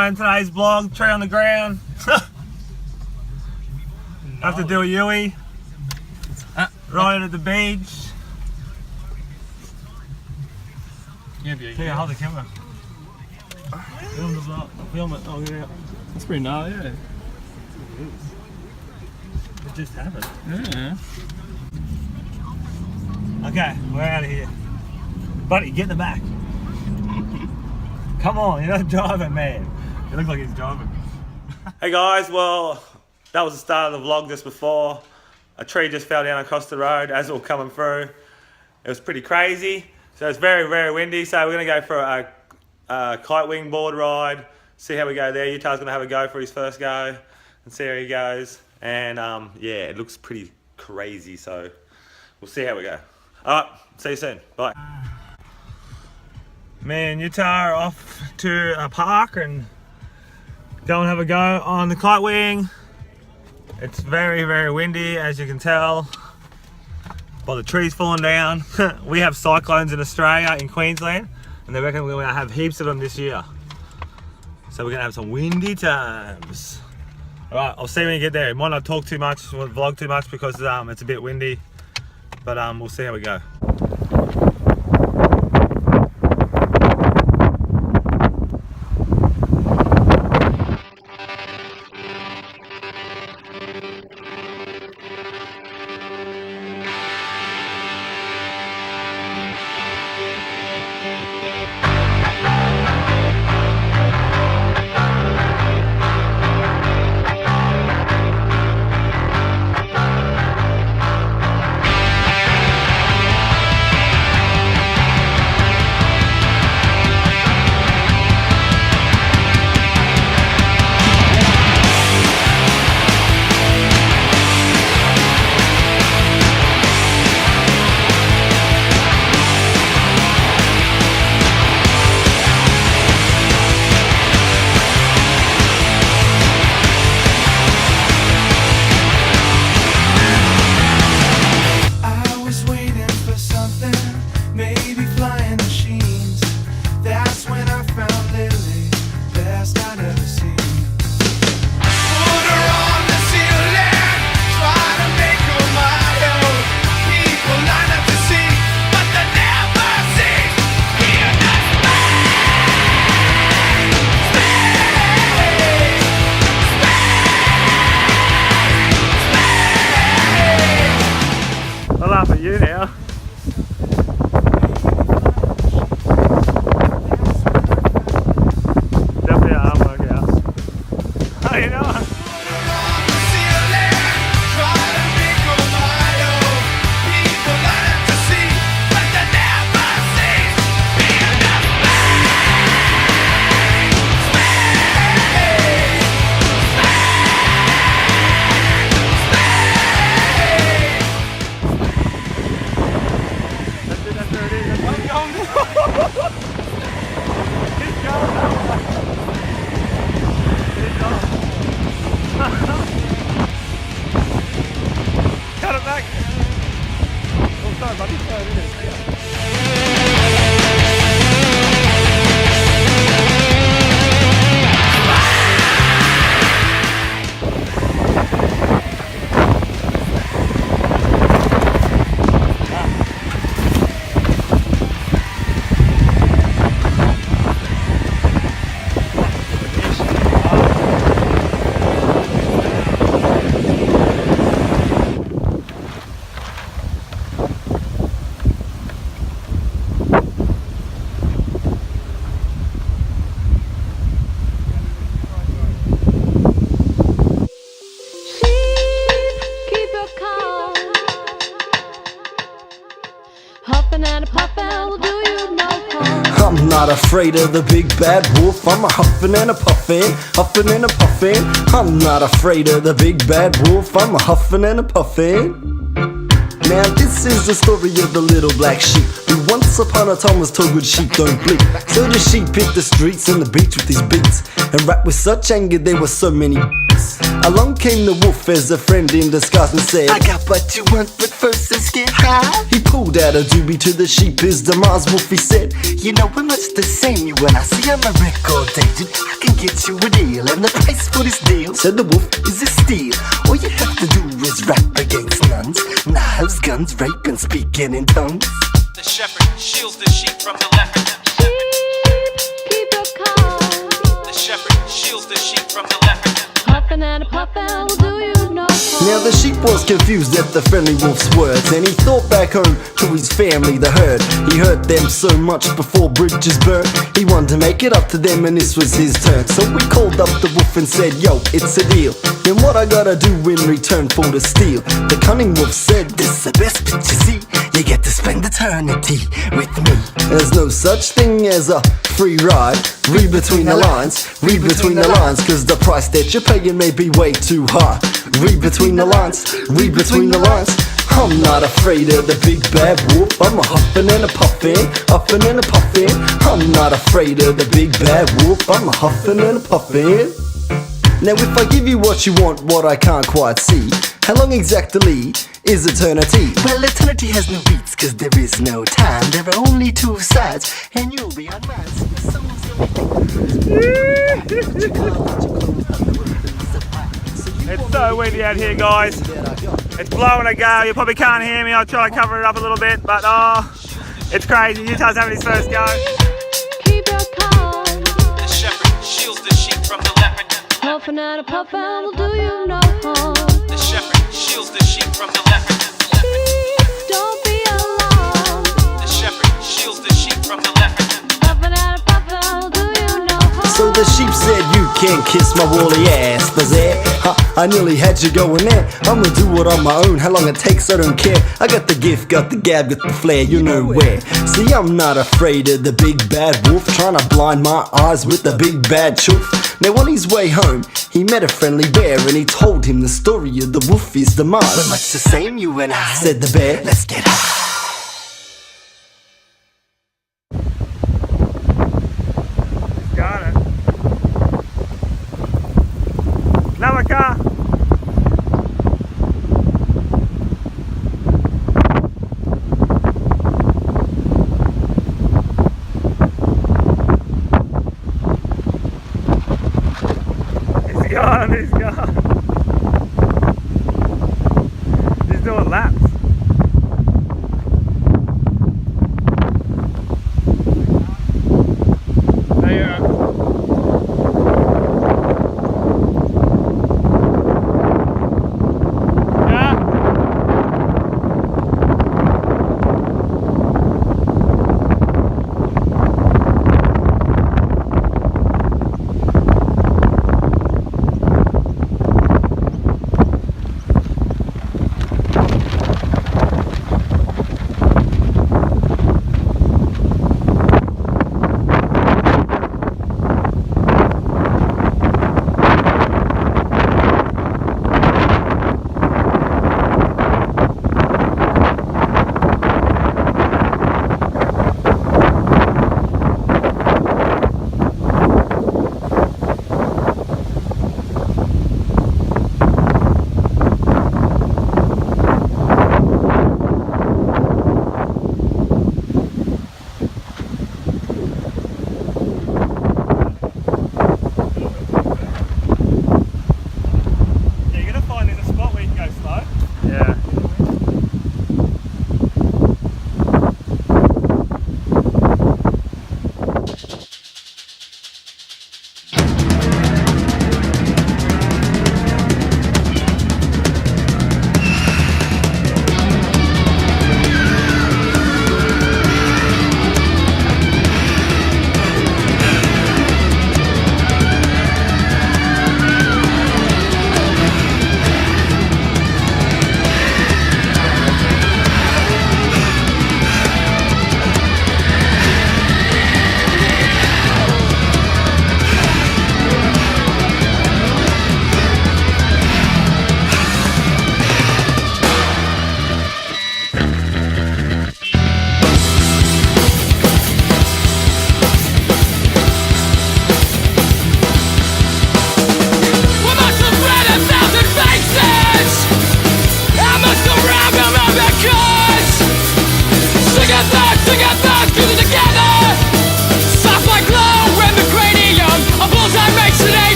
starting today's vlog. Tree on the ground. Have to do a Yui. Riding at the beach. Yeah, hold the camera. Film the vlog. Film it. Oh, yeah. That's pretty gnarly, yeah. It just happened. Yeah. Okay, we're out of here. Buddy, get in the back. Come on, you're not driving, man. You look like he's driving. Hey guys, well, that was the start of the vlog just before. A tree just fell down across the road as it was coming through. It was pretty crazy. So it's very, very windy. So we're gonna go for a kite wing board ride. See how we go there. Utah's gonna have a go for his first go and see how he goes. And yeah, it looks pretty crazy. So we'll see how we go. All right, see you soon. Bye. Me and Utah are off to a park and go and have a go on the kite wing. It's very, very windy, as you can tell by the trees falling down. We have cyclones in Australia, in Queensland, and they reckon we're going to have heaps of them this year. So we're going to have some windy times. All right, I'll see you when you get there. Might not talk too much, vlog too much because it's a bit windy, but we'll see how we go. I'll laugh at you now. Definitely an arm workout. How you doing? Cut it back. Oh, sorry, buddy. Sorry, I didn't. I'm not afraid of the big bad wolf. I'm a huffin' and a puffin', huffin' and a puffin'. I'm not afraid of the big bad wolf. I'm a huffin' and a puffin'. Now this is the story of the little black sheep who once upon a time was told good sheep don't bleat. So the sheep hit the streets and the beach with his beats and rap with such anger there were so many face. Along came the wolf as a friend in disguise and said, I got what you want, but first let's get high. He pulled out a doobie to the sheep, his demise. Wolfie said, you know we're much the same, you and I. See, I'm a record agent, I can get you a deal, and the price for this deal, said the wolf, is a steal. All you have to do is rap against nuns, knives, guns, rape, and speaking in tongues. The shepherd shields the sheep from the leopard. Keep your calm. The shepherd shields the sheep from the leopard. Puffin' and a puffin' will do you no harm. Now the sheep was confused at the friendly wolf's words, and he thought back home to his family, the herd. He hurt them so much before bridges burnt. He wanted to make it up to them, and this was his turn. So we called up the wolf and said, yo, it's a deal. Then what I gotta do in return for the steal? The cunning wolf said, this is the best bit you see. You get to spend eternity with me. There's no such thing as a free ride. Read between the lines, read between the lines, cause the price that you're paying may be way too high. Read between the lines, read between the lines. I'm not afraid of the big bad wolf. I'm a huffin' and a puffin', huffin' and a puffin'. I'm not afraid of the big bad wolf. I'm a huffin' and a puffin'. Now if I give you what you want, what I can't quite see, how long exactly is eternity? Well, eternity has no beats, cause there is no time. There are only two sides, and you'll be on mine. It's so windy out here, guys. It's blowing a gale. You probably can't hear me. I'll try to cover it up a little bit, but it's crazy. Utah's having his first go. Keep your calm. The shepherd shields the sheep from the leopard. Puffin' and a puffin' will do you no harm. The shepherd shields the sheep from the leopard. Don't be alarmed. The shepherd shields the sheep from the leopard. Puffin' and a puffin' will do you no harm. So the sheep said, you can't kiss my woolly ass, but I nearly had you going there. I'ma do it on my own, how long it takes I don't care. I got the gift, got the gab, got the flair, you know where. See, I'm not afraid of the big bad wolf, trying to blind my eyes with the big bad choof. Now on his way home, he met a friendly bear, and he told him the story of the wolfie's demise. We're much the same, you and I, said the bear. Let's get high. Got it. Another car. He's gone, he's gone. He's doing laps.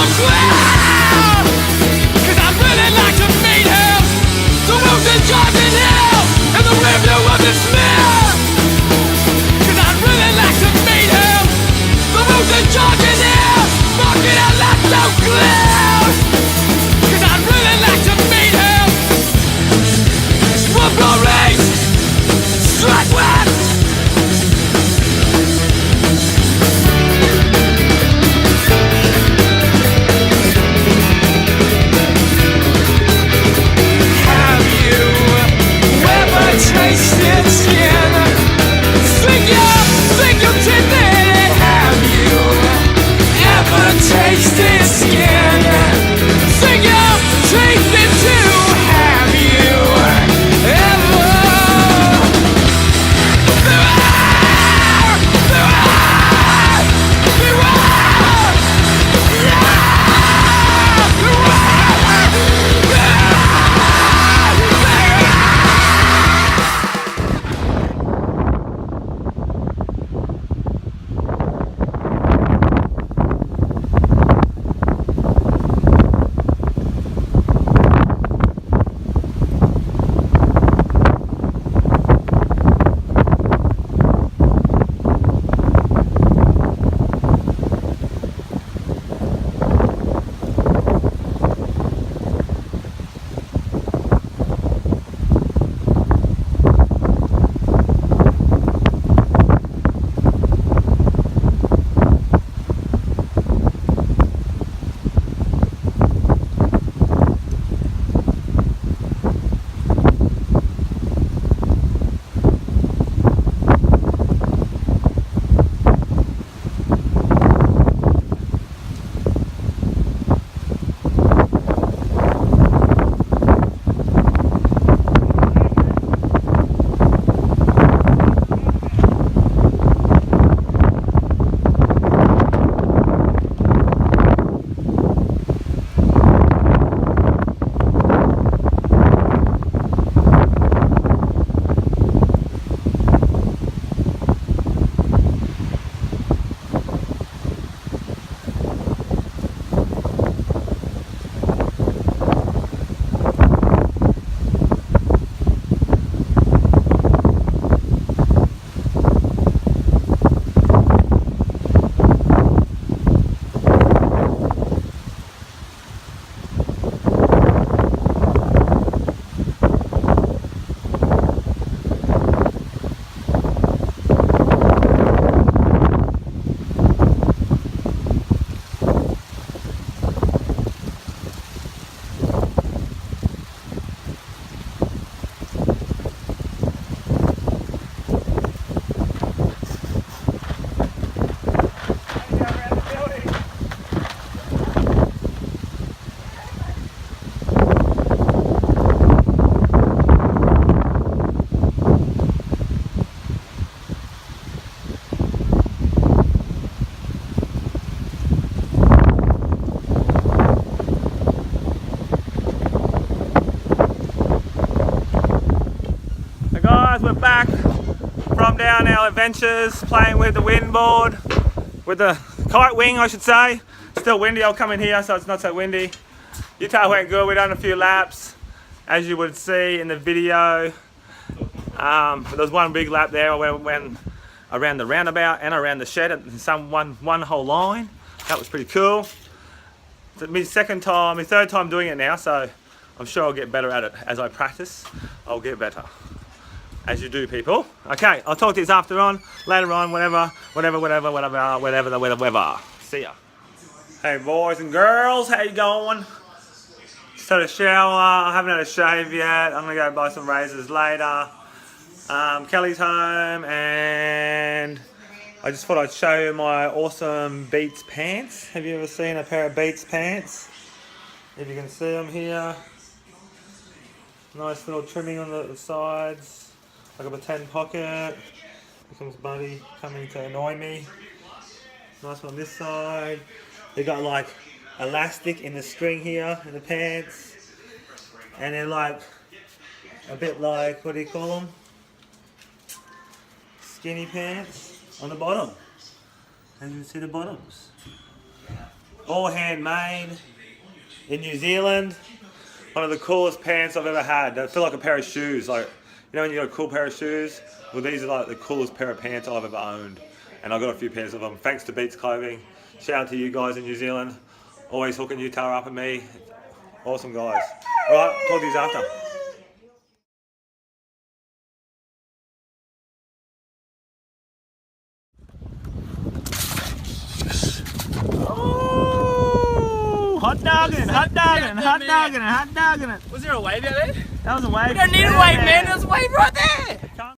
so clear. 'Cause I'd really like to meet him. The wheels and jars in hell, and the review of the smear. 'Cause I'd really like to meet him. The wheels and jars in hell, fucking out loud so clear. 'Cause I'd really like to meet him. One more race, strike west. Have you ever tasted skin? Think you did it. Have you ever tasted skin? Think you tasted too. Have you ever? We're back from down our adventures playing with the windboard, with the kite wing I should say. Still windy, I'll come in here so it's not so windy. Utah went good, we done a few laps as you would see in the video. There was one big lap there where we went around the roundabout and around the shed in one whole line. That was pretty cool. It's my third time doing it now, so I'm sure I'll get better at it as I practice. I'll get better. As you do, people. Okay, I'll talk to you later on, whatever. See ya. Hey boys and girls, how you going? Just had a shower, I haven't had a shave yet. I'm gonna go buy some razors later. Kelly's home and I just thought I'd show you my awesome Beats pants. Have you ever seen a pair of Beats pants? If you can see them here. Nice little trimming on the sides. Like a pretend pocket. Here comes Buddy coming to annoy me. Nice one on this side. They got like elastic in the string here in the pants. And they're like a bit like, what do you call them? Skinny pants on the bottom. And you can see the bottoms. all handmade in New Zealand. One of the coolest pants I've ever had. They feel like a pair of shoes. Like, you know when you got a cool pair of shoes? Well, these are like the coolest pair of pants I've ever owned. And I got a few pairs of them. Thanks to Beats Clothing. Shout out to you guys in New Zealand. Always hooking you Tara up at me. Awesome guys. Alright, talk to you after. Oh, hot dogging, hot dogging, hot dogging, hot dogging it. Was there a wave out there? That was a wave. We don't need a wave, man. There's a wave right there.